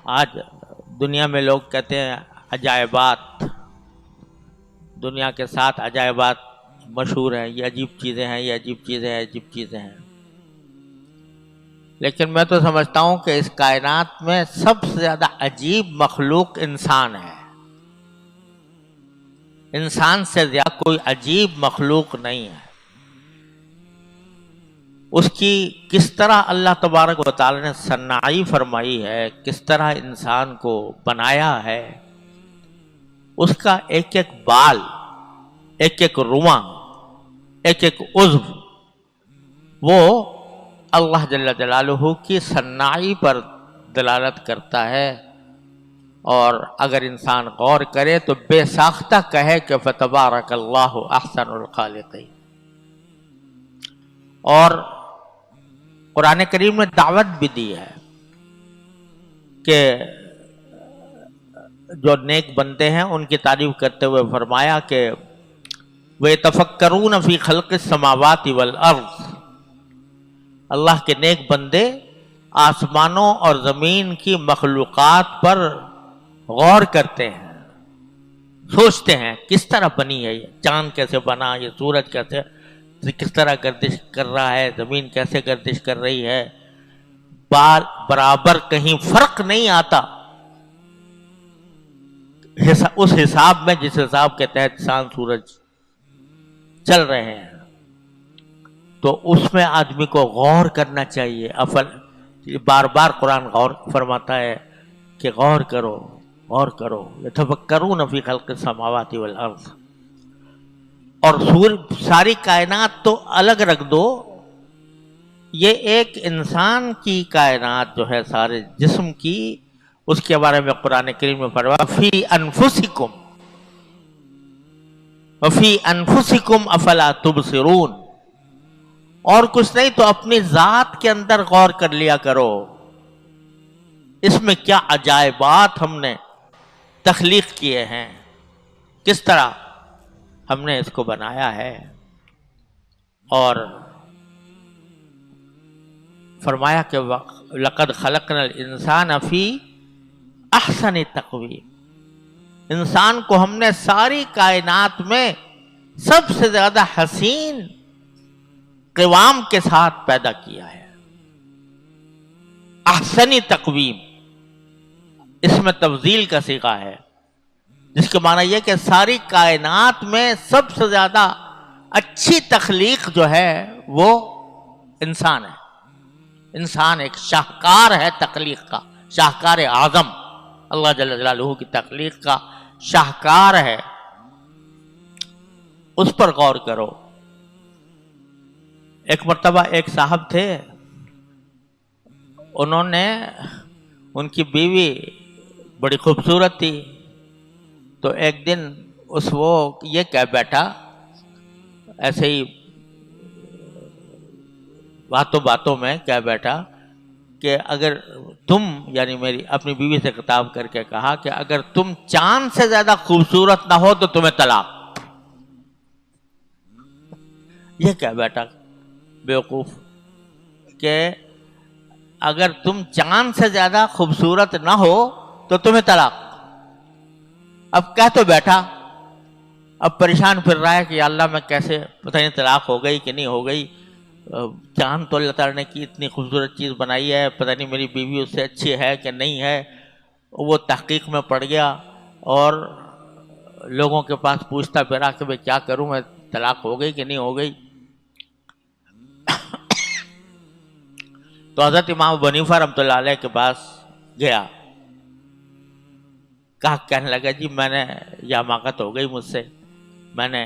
آج دنیا میں لوگ کہتے ہیں عجائبات، دنیا کے 7 عجائبات مشہور ہیں، یہ عجیب چیزیں ہیں، یہ عجیب چیزیں ہیں، عجیب چیزیں ہیں. لیکن میں تو سمجھتا ہوں کہ اس کائنات میں سب سے زیادہ عجیب مخلوق انسان ہے. انسان سے زیادہ کوئی عجیب مخلوق نہیں ہے. اس کی کس طرح اللہ تبارک و تعالی نے صناعی فرمائی ہے، کس طرح انسان کو بنایا ہے، اس کا ایک ایک بال، ایک ایک رواں، ایک ایک عضو، وہ اللہ جل جلالہ کی صناعی پر دلالت کرتا ہے. اور اگر انسان غور کرے تو بے ساختہ کہے کہ فتبارک اللہ احسن الخالقین. اور قرآن کریم نے دعوت بھی دی ہے کہ جو نیک بندے ہیں ان کی تعریف کرتے ہوئے فرمایا کہ وَيَتَفَكَّرُونَ فِي خَلْقِ السَّمَاوَاتِ وَالْأَرْضِ. اللہ کے نیک بندے آسمانوں اور زمین کی مخلوقات پر غور کرتے ہیں، سوچتے ہیں کس طرح بنی ہے، یہ چاند کیسے بنا، یہ سورج کیسے کس طرح گردش کر رہا ہے، زمین کیسے گردش کر رہی ہے، بال برابر کہیں فرق نہیں آتا اس حساب میں جس حساب کے تحت چاند سورج چل رہے ہیں. تو اس میں آدمی کو غور کرنا چاہیے. بار بار قرآن غور فرماتا ہے کہ غور کرو، غور کرو. یتفکرون فی خلق السماوات والارض. اور ساری کائنات تو الگ رکھ دو، یہ ایک انسان کی کائنات جو ہے سارے جسم کی، اس کے بارے میں قرآن کریم میں فرمایا فی انفسکم وفی انفسکم افلا تبصرون. اور کچھ نہیں تو اپنی ذات کے اندر غور کر لیا کرو، اس میں کیا عجائبات ہم نے تخلیق کیے ہیں، کس طرح ہم نے اس کو بنایا ہے. اور فرمایا کہ لقد خلقنا الانسان فی احسن تقویم. انسان کو ہم نے ساری کائنات میں سب سے زیادہ حسین قوام کے ساتھ پیدا کیا ہے. احسنی تقویم، اس میں تفضیل کا صیغہ ہے، جس کے معنی یہ کہ ساری کائنات میں سب سے زیادہ اچھی تخلیق جو ہے وہ انسان ہے. انسان ایک شاہکار ہے تخلیق کا، شاہکار اعظم، اللہ جل جلالہ کی تخلیق کا شاہکار ہے. اس پر غور کرو. ایک مرتبہ ایک صاحب تھے، انہوں نے، ان کی بیوی بڑی خوبصورت تھی، تو ایک دن وہ یہ کہہ بیٹھا ایسے ہی باتوں میں کہہ بیٹھا کہ اگر تم، یعنی میری اپنی بیوی سے خطاب کر کے کہا کہ اگر تم چاند سے زیادہ خوبصورت نہ ہو تو تمہیں طلاق. یہ کہہ بیٹھا بیوقوف کہ اگر تم چاند سے زیادہ خوبصورت نہ ہو تو تمہیں طلاق. اب کہہ تو بیٹھا، اب پریشان پھر رہا ہے کہ یا اللہ میں کیسے، پتہ نہیں طلاق ہو گئی کہ نہیں ہو گئی. چاند تو اللہ تعالیٰ نے کی اتنی خوبصورت چیز بنائی ہے، پتہ نہیں میری بیوی اس سے اچھی ہے کہ نہیں ہے. وہ تحقیق میں پڑ گیا اور لوگوں کے پاس پوچھتا پھرا کہ میں کیا کروں، میں طلاق ہو گئی کہ نہیں ہو گئی. تو حضرت امام ابو حنیفہ رحمۃ اللہ علیہ کے پاس گیا، کہنے لگا جی میں نے یہ حماقت ہو گئی مجھ سے، میں نے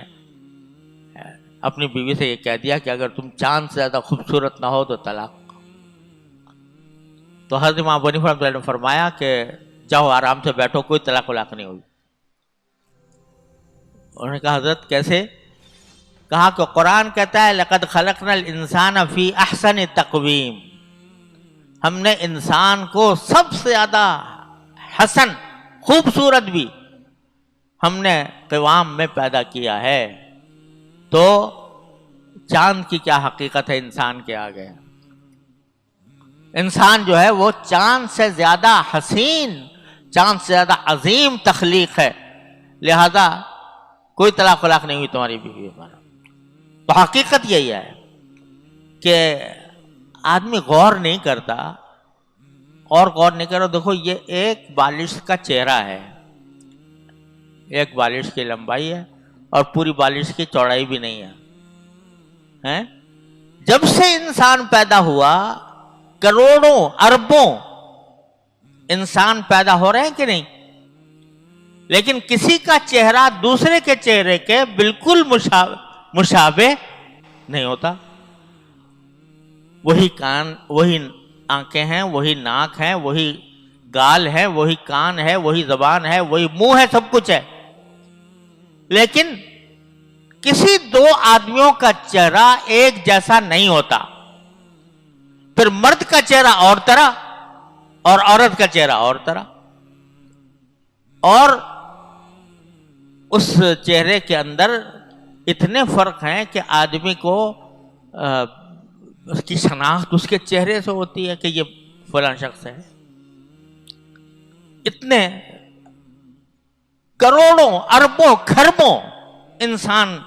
اپنی بیوی سے یہ کہہ دیا کہ اگر تم چاند سے زیادہ خوبصورت نہ ہو تو طلاق. تو حضرت امام ابو حنیفہ رحمۃ اللہ علیہ نے فرمایا کہ جاؤ آرام سے بیٹھو، کوئی طلاق ولاق نہیں ہوئی. انہوں نے کہا حضرت کیسے؟ کہا کہ قرآن کہتا ہے لقد خلقنا الانسان فی احسن تقویم. ہم نے انسان کو سب سے زیادہ حسن، خوبصورت بھی ہم نے قوام میں پیدا کیا ہے. تو چاند کی کیا حقیقت ہے انسان کے آگے؟ انسان جو ہے وہ چاند سے زیادہ حسین، چاند سے زیادہ عظیم تخلیق ہے، لہذا کوئی طلاق ولاق نہیں ہوئی تمہاری بیوی ہمارا۔ تو حقیقت یہی ہے کہ آدمی غور نہیں کرتا، اور غور نہیں کرو۔ دیکھو یہ ایک بالش کا چہرہ ہے، ایک بالش کی لمبائی ہے اور پوری بالش کی چوڑائی بھی نہیں ہے۔ جب سے انسان پیدا ہوا کروڑوں اربوں انسان پیدا ہو رہے ہیں کہ نہیں، لیکن کسی کا چہرہ دوسرے کے چہرے کے بالکل مشابہ نہیں ہوتا۔ وہی کان، وہی آنکھیں ہیں، وہی ناک ہیں، وہی گال ہے، وہی کان ہے، وہی زبان ہے، وہی منہ ہے، سب کچھ ہے، لیکن کسی دو آدمیوں کا چہرہ ایک جیسا نہیں ہوتا۔ پھر مرد کا چہرہ اور طرح اور عورت کا چہرہ اور طرح، اور اس چہرے کے اندر اتنے فرق ہیں کہ آدمی کو اس کی شناخت اس کے چہرے سے ہوتی ہے کہ یہ فلاں شخص ہے۔ اتنے کروڑوں اربوں کھربوں انسان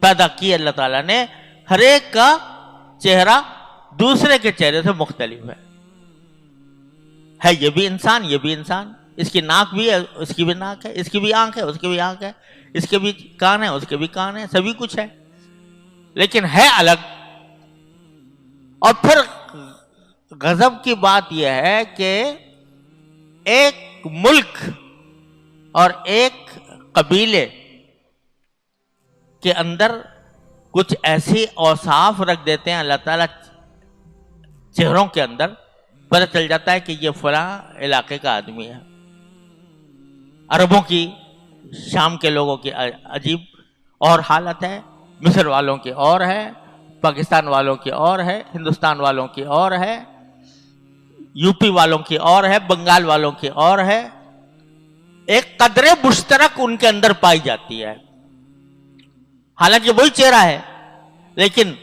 پیدا کیے اللہ تعالیٰ نے، ہر ایک کا چہرہ دوسرے کے چہرے سے مختلف ہے۔ یہ بھی انسان، یہ بھی انسان، اس کی ناک بھی ہے، اس کی بھی ناک ہے، اس کی بھی آنکھ ہے، اس کی بھی آنکھ ہے، اس کے بھی کان ہے، اس کے بھی کان ہے، سبھی کچھ ہے، لیکن ہے الگ۔ اور پھر غضب کی بات یہ ہے کہ ایک ملک اور ایک قبیلے کے اندر کچھ ایسی اوصاف رکھ دیتے ہیں اللہ تعالیٰ چہروں کے اندر، پتہ چل جاتا ہے کہ یہ فلاں علاقے کا آدمی ہے۔ عربوں کی، شام کے لوگوں کی عجیب اور حالت ہے، مصر والوں کی اور ہے، پاکستان والوں کی اور ہے، ہندوستان والوں کی اور ہے، یو پی والوں کی اور ہے، بنگال والوں کی اور ہے۔ ایک قدر مشترک ان کے اندر پائی جاتی ہے، حالانکہ وہی چہرہ ہے، لیکن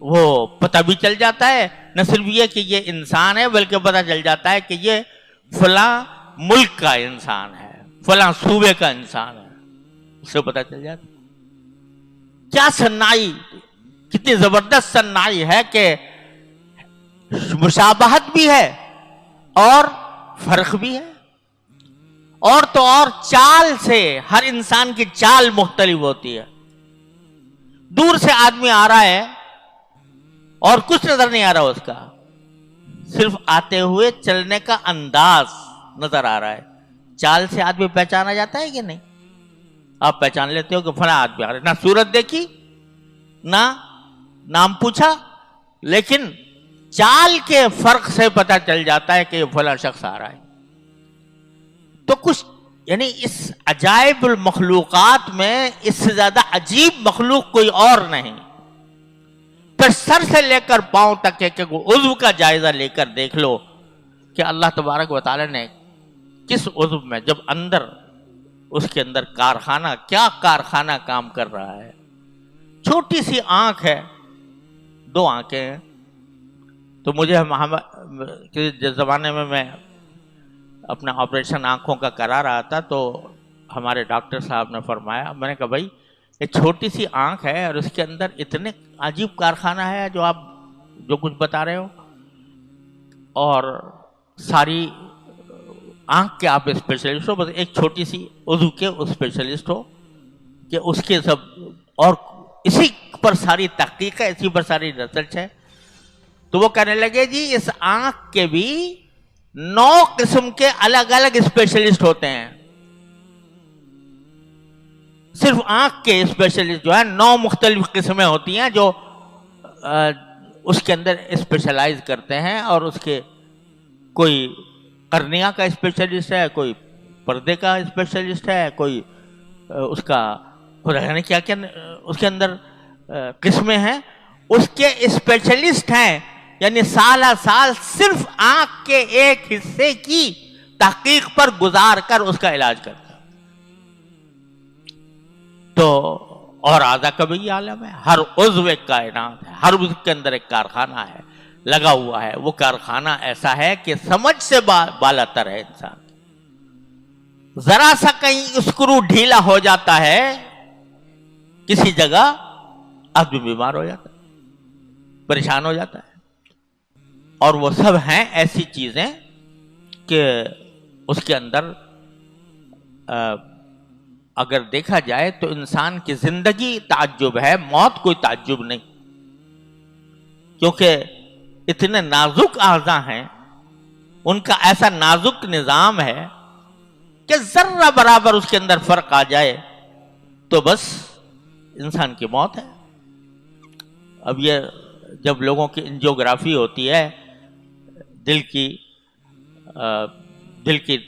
وہ پتہ بھی چل جاتا ہے، نہ صرف یہ کہ یہ انسان ہے بلکہ پتہ چل جاتا ہے کہ یہ فلاں ملک کا انسان ہے، فلاں صوبے کا انسان ہے، اس سے پتہ چل جاتا ہے۔ کیا صنائی، کتنی زبردست صنائی ہے کہ مشابہت بھی ہے اور فرق بھی ہے، اور تو اور چال سے، ہر انسان کی چال مختلف ہوتی ہے۔ دور سے آدمی آ رہا ہے اور کچھ نظر نہیں آ رہا اس کا، صرف آتے ہوئے چلنے کا انداز نظر آ رہا ہے۔ چال سے آدمی پہچانا جاتا ہے کہ نہیں؟ آپ پہچان لیتے ہو کہ فلاں آدمی آ رہا ہے، نہ صورت دیکھی نہ نام پوچھا، لیکن چال کے فرق سے پتہ چل جاتا ہے کہ یہ فلاں شخص آ رہا ہے۔ تو کچھ یعنی اس عجائب المخلوقات میں اس سے زیادہ عجیب مخلوق کوئی اور نہیں۔ پھر سر سے لے کر پاؤں تک ایک عضو کا جائزہ لے کر دیکھ لو کہ اللہ تبارک و تعالی نے کس عضو میں، جب اندر اس کے اندر کارخانہ، کیا کارخانہ کام کر رہا ہے۔ چھوٹی سی آنکھ ہے، دو آنکھیں ہیں، تو مجھے جس زمانے میں اپنا آپریشن آنکھوں کا کرا رہا تھا تو ہمارے ڈاکٹر صاحب نے فرمایا، میں نے کہا بھائی یہ چھوٹی سی آنکھ ہے اور اس کے اندر اتنے عجیب کارخانہ ہے جو آپ جو کچھ بتا رہے ہو، اور ساری آنکھ کے آپ اسپیشلسٹ ہو، بس ایک چھوٹی سی عضو کے اسپیشلسٹ ہو کہ اس کے سب، اور اسی پر ساری تحقیق ہے، اسی پر ساری ریسرچ ہے۔ تو وہ کہنے لگے جی اس آنکھ کے بھی 9 قسم کے الگ الگ اسپیشلسٹ ہوتے ہیں، صرف آنکھ کے اسپیشلسٹ جو ہے 9 مختلف قسمیں ہوتی ہیں جو اس کے اندر اسپیشلائز کرتے ہیں، اور اس کے کوئی قرنیہ کا اسپیشلسٹ ہے، کوئی پردے کا اسپیشلسٹ ہے، کوئی اس کا خدا جانے کیا کیا اس کے اندر قسمیں ہیں، اس کے اسپیشلسٹ ہیں، یعنی سالہ سال صرف آنکھ کے ایک حصے کی تحقیق پر گزار کر اس کا علاج کرتا ہے۔ تو اور اعضاء کا بھی عالم ہے، ہر عضو ایک کائنات ہے، ہر عضو کے اندر ایک کارخانہ ہے، لگا ہوا ہے، وہ کارخانہ ایسا ہے کہ سمجھ سے بالا تر ہے انسان، ذرا سا کہیں اسکرو ڈھیلا ہو جاتا ہے کسی جگہ، آدمی بیمار ہو جاتا ہے، پریشان ہو جاتا ہے۔ اور وہ سب ہیں ایسی چیزیں کہ اس کے اندر اگر دیکھا جائے تو انسان کی زندگی تعجب ہے، موت کوئی تعجب نہیں، کیونکہ اتنے نازک اعضاء ہیں، ان کا ایسا نازک نظام ہے کہ ذرہ برابر اس کے اندر فرق آ جائے تو بس انسان کی موت ہے۔ اب یہ جب لوگوں کی انجیوگرافی ہوتی ہے، دل کی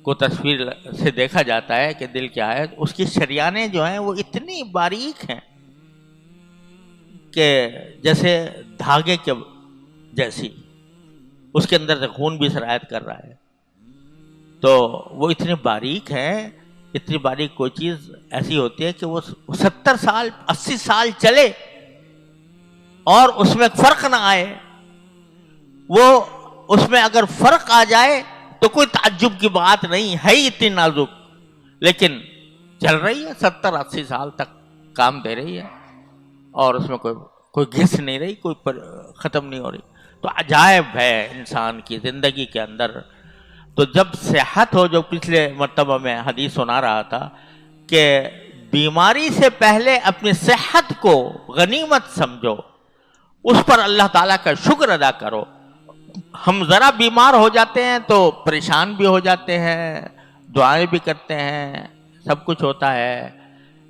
کو تصویر سے دیکھا جاتا ہے کہ دل کیا ہے، اس کی شریانیں جو ہیں وہ اتنی باریک ہیں کہ جیسے دھاگے کے جیسی، اس کے اندر سے خون بھی سرایت کر رہا ہے، تو وہ اتنی باریک ہیں، اتنی باریک کوئی چیز ایسی ہوتی ہے کہ وہ 70 سال 80 سال چلے اور اس میں فرق نہ آئے، وہ اس میں اگر فرق آ جائے تو کوئی تعجب کی بات نہیں ہے، ہی اتنی نازک، لیکن چل رہی ہے 70-80 سال تک کام دے رہی ہے، اور اس میں کوئی گھس نہیں رہی، کوئی ختم نہیں ہو رہی۔ تو عجائب ہے انسان کی زندگی کے اندر۔ تو جب صحت ہو، جو پچھلے مرتبہ میں حدیث سنا رہا تھا کہ بیماری سے پہلے اپنی صحت کو غنیمت سمجھو، اس پر اللہ تعالیٰ کا شکر ادا کرو۔ ہم ذرا بیمار ہو جاتے ہیں تو پریشان بھی ہو جاتے ہیں، دعائیں بھی کرتے ہیں، سب کچھ ہوتا ہے،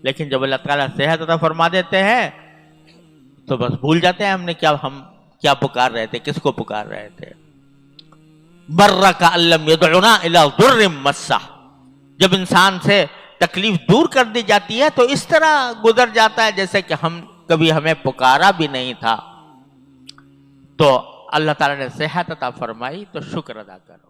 لیکن جب اللہ تعالیٰ صحت عطا فرما دیتے ہیں تو بس بھول جاتے ہیں ہم کیا پکار رہے تھے، کس کو پکار رہے تھے۔ برک ان لم یدعنا الی ضر مسہ، جب انسان سے تکلیف دور کر دی جاتی ہے تو اس طرح گزر جاتا ہے جیسے کہ کبھی ہمیں پکارا بھی نہیں تھا۔ تو اللہ تعالیٰ نے صحت عطا فرمائی تو شکر ادا کرو۔